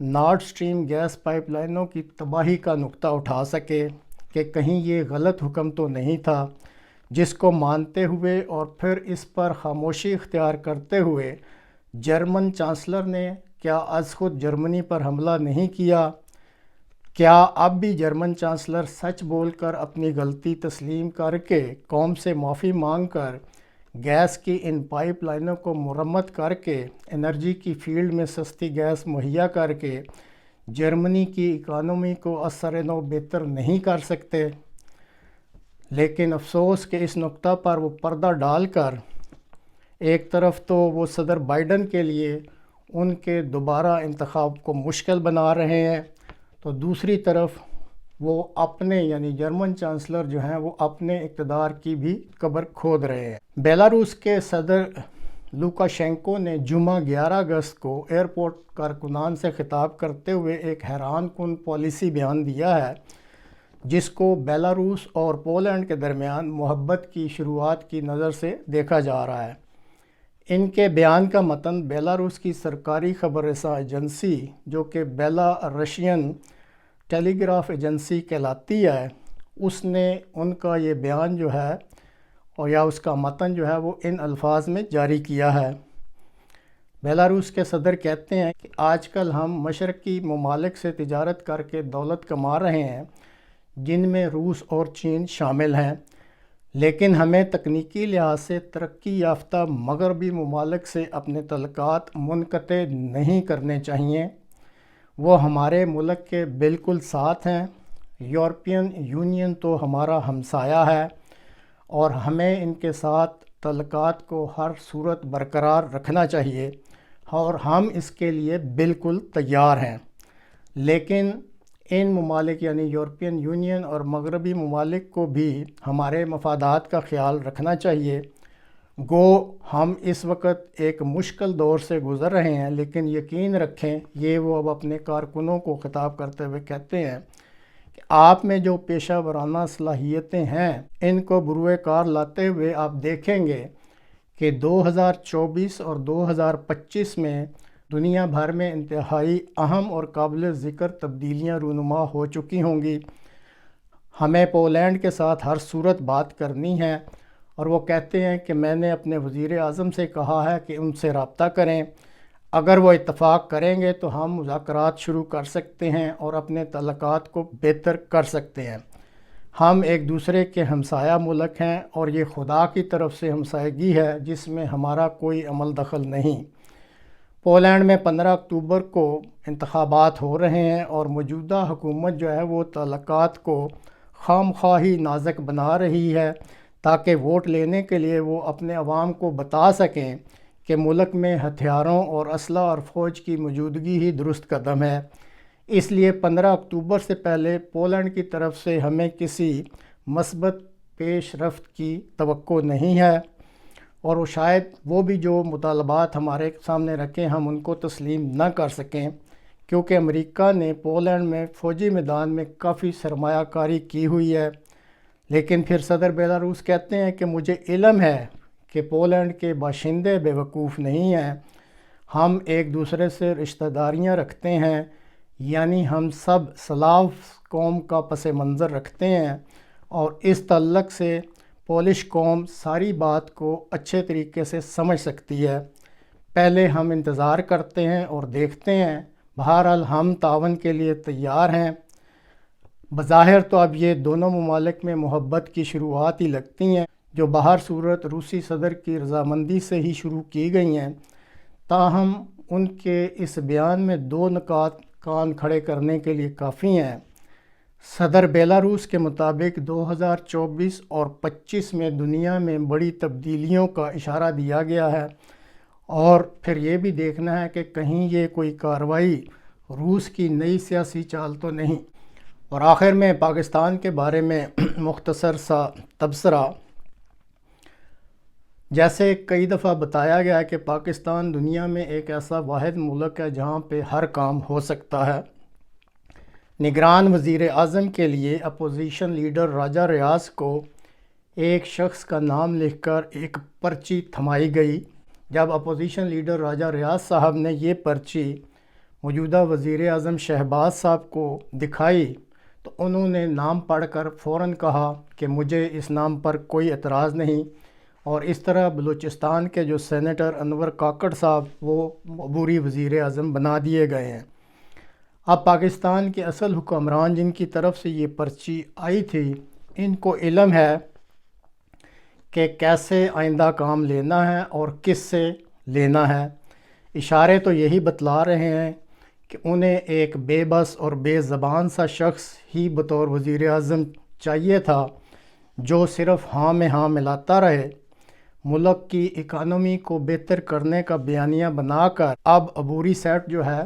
نارڈ stream gas pipe لائنوں کی تباہی کا نقطہ اٹھا سکے کہ کہیں یہ غلط حکم تو نہیں تھا، جس کو مانتے ہوئے اور پھر اس پر خاموشی اختیار کرتے ہوئے جرمن چانسلر نے کیا از خود جرمنی پر حملہ نہیں کیا؟ کیا اب بھی جرمن چانسلر سچ بول کر اپنی غلطی تسلیم کر کے قوم سے معافی مانگ کر گیس کی ان پائپ لائنوں کو مرمت کر کے انرجی کی فیلڈ میں سستی گیس مہیا کر کے جرمنی کی اکانومی کو اثر نو بہتر نہیں کر سکتے؟ لیکن افسوس کہ اس نقطہ پر وہ پردہ ڈال کر ایک طرف تو وہ صدر بائیڈن کے لیے ان کے دوبارہ انتخاب کو مشکل بنا رہے ہیں، تو دوسری طرف وہ اپنے یعنی جرمن چانسلر جو ہیں وہ اپنے اقتدار کی بھی قبر کھود رہے ہیں۔ بیلاروس کے صدر لوکاشینکو نے جمعہ 11 اگست کو ایئرپورٹ کارکنان سے خطاب کرتے ہوئے ایک حیران کن پالیسی بیان دیا ہے، جس کو بیلاروس اور پولینڈ کے درمیان محبت کی شروعات کی نظر سے دیکھا جا رہا ہے۔ ان کے بیان کا متن بیلاروس کی سرکاری خبر رساں ایجنسی جو کہ بیلا رشین ٹیلی گراف ایجنسی کہلاتی ہے، اس نے ان کا یہ بیان جو ہے اور یا اس کا متن جو ہے وہ ان الفاظ میں جاری کیا ہے۔ بیلاروس کے صدر کہتے ہیں کہ آج کل ہم مشرقی ممالک سے تجارت کر کے دولت کما رہے ہیں، جن میں روس اور چین شامل ہیں، لیکن ہمیں تکنیکی لحاظ سے ترقی یافتہ مغربی ممالک سے اپنے تعلقات منقطع نہیں کرنے چاہیے۔ وہ ہمارے ملک کے بالکل ساتھ ہیں۔ یورپین یونین تو ہمارا ہمسایہ ہے اور ہمیں ان کے ساتھ تعلقات کو ہر صورت برقرار رکھنا چاہیے اور ہم اس کے لیے بالکل تیار ہیں، لیکن ان ممالک یعنی یورپین یونین اور مغربی ممالک کو بھی ہمارے مفادات کا خیال رکھنا چاہیے۔ گو ہم اس وقت ایک مشکل دور سے گزر رہے ہیں، لیکن یقین رکھیں، یہ وہ اب اپنے کارکنوں کو خطاب کرتے ہوئے کہتے ہیں کہ آپ میں جو پیشہ ورانہ صلاحیتیں ہیں، ان کو بروئے کار لاتے ہوئے آپ دیکھیں گے کہ 2024 اور 2025 میں دنیا بھر میں انتہائی اہم اور قابل ذکر تبدیلیاں رونما ہو چکی ہوں گی۔ ہمیں پولینڈ کے ساتھ ہر صورت بات کرنی ہے، اور وہ کہتے ہیں کہ میں نے اپنے وزیر اعظم سے کہا ہے کہ ان سے رابطہ کریں، اگر وہ اتفاق کریں گے تو ہم مذاکرات شروع کر سکتے ہیں اور اپنے تعلقات کو بہتر کر سکتے ہیں۔ ہم ایک دوسرے کے ہمسایہ ملک ہیں اور یہ خدا کی طرف سے ہمسایگی ہے جس میں ہمارا کوئی عمل دخل نہیں۔ پولینڈ میں 15 اکتوبر کو انتخابات ہو رہے ہیں اور موجودہ حکومت جو ہے وہ تعلقات کو خام خواہی نازک بنا رہی ہے تاکہ ووٹ لینے کے لیے وہ اپنے عوام کو بتا سکیں کہ ملک میں ہتھیاروں اور اسلحہ اور فوج کی موجودگی ہی درست قدم ہے۔ اس لیے 15 اکتوبر سے پہلے پولینڈ کی طرف سے ہمیں کسی مثبت پیش رفت کی توقع نہیں ہے، اور وہ شاید وہ بھی جو مطالبات ہمارے سامنے رکھیں ہم ان کو تسلیم نہ کر سکیں، کیونکہ امریکہ نے پولینڈ میں فوجی میدان میں کافی سرمایہ کاری کی ہوئی ہے۔ لیکن پھر صدر بیلاروس کہتے ہیں کہ مجھے علم ہے کہ پولینڈ کے باشندے بے وقوف نہیں ہیں، ہم ایک دوسرے سے رشتہ داریاں رکھتے ہیں، یعنی ہم سب سلاو قوم کا پس منظر رکھتے ہیں، اور اس تعلق سے پولش قوم ساری بات کو اچھے طریقے سے سمجھ سکتی ہے۔ پہلے ہم انتظار کرتے ہیں اور دیکھتے ہیں، بہرحال ہم تعاون کے لیے تیار ہیں۔ بظاہر تو اب یہ دونوں ممالک میں محبت کی شروعات ہی لگتی ہیں، جو بہر صورت روسی صدر کی رضامندی سے ہی شروع کی گئی ہیں، تاہم ان کے اس بیان میں 2 نکات کان کھڑے کرنے کے لیے کافی ہیں۔ صدر بیلاروس کے مطابق 2024 اور 25 میں دنیا میں بڑی تبدیلیوں کا اشارہ دیا گیا ہے، اور پھر یہ بھی دیکھنا ہے کہ کہیں یہ کوئی کارروائی روس کی نئی سیاسی چال تو نہیں۔ اور آخر میں پاکستان کے بارے میں مختصر سا تبصرہ۔ جیسے کئی دفعہ بتایا گیا ہے کہ پاکستان دنیا میں ایک ایسا واحد ملک ہے جہاں پہ ہر کام ہو سکتا ہے۔ نگران وزیر اعظم کے لیے اپوزیشن لیڈر راجہ ریاض کو ایک شخص کا نام لکھ کر ایک پرچی تھمائی گئی۔ جب اپوزیشن لیڈر راجہ ریاض صاحب نے یہ پرچی موجودہ وزیر اعظم شہباز صاحب کو دکھائی تو انہوں نے نام پڑھ کر فوراً کہا کہ مجھے اس نام پر کوئی اعتراض نہیں، اور اس طرح بلوچستان کے جو سینیٹر انور کاکڑ صاحب وہ عبوری وزیر اعظم بنا دیے گئے ہیں۔ اب پاکستان کے اصل حکمران جن کی طرف سے یہ پرچی آئی تھی، ان کو علم ہے کہ کیسے آئندہ کام لینا ہے اور کس سے لینا ہے۔ اشارے تو یہی بتلا رہے ہیں کہ انہیں ایک بے بس اور بے زبان سا شخص ہی بطور وزیر اعظم چاہیے تھا، جو صرف ہاں میں ہاں ملاتا رہے، ملک کی اکانومی کو بہتر کرنے کا بیانیہ بنا کر اب عبوری سیٹ جو ہے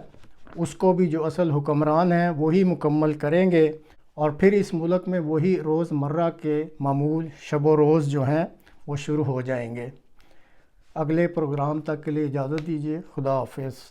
اس کو بھی جو اصل حکمران ہیں وہی مکمل کریں گے، اور پھر اس ملک میں وہی روز مرہ کے معمول شب و روز جو ہیں وہ شروع ہو جائیں گے۔ اگلے پروگرام تک کے لیے اجازت دیجیے۔ خدا حافظ۔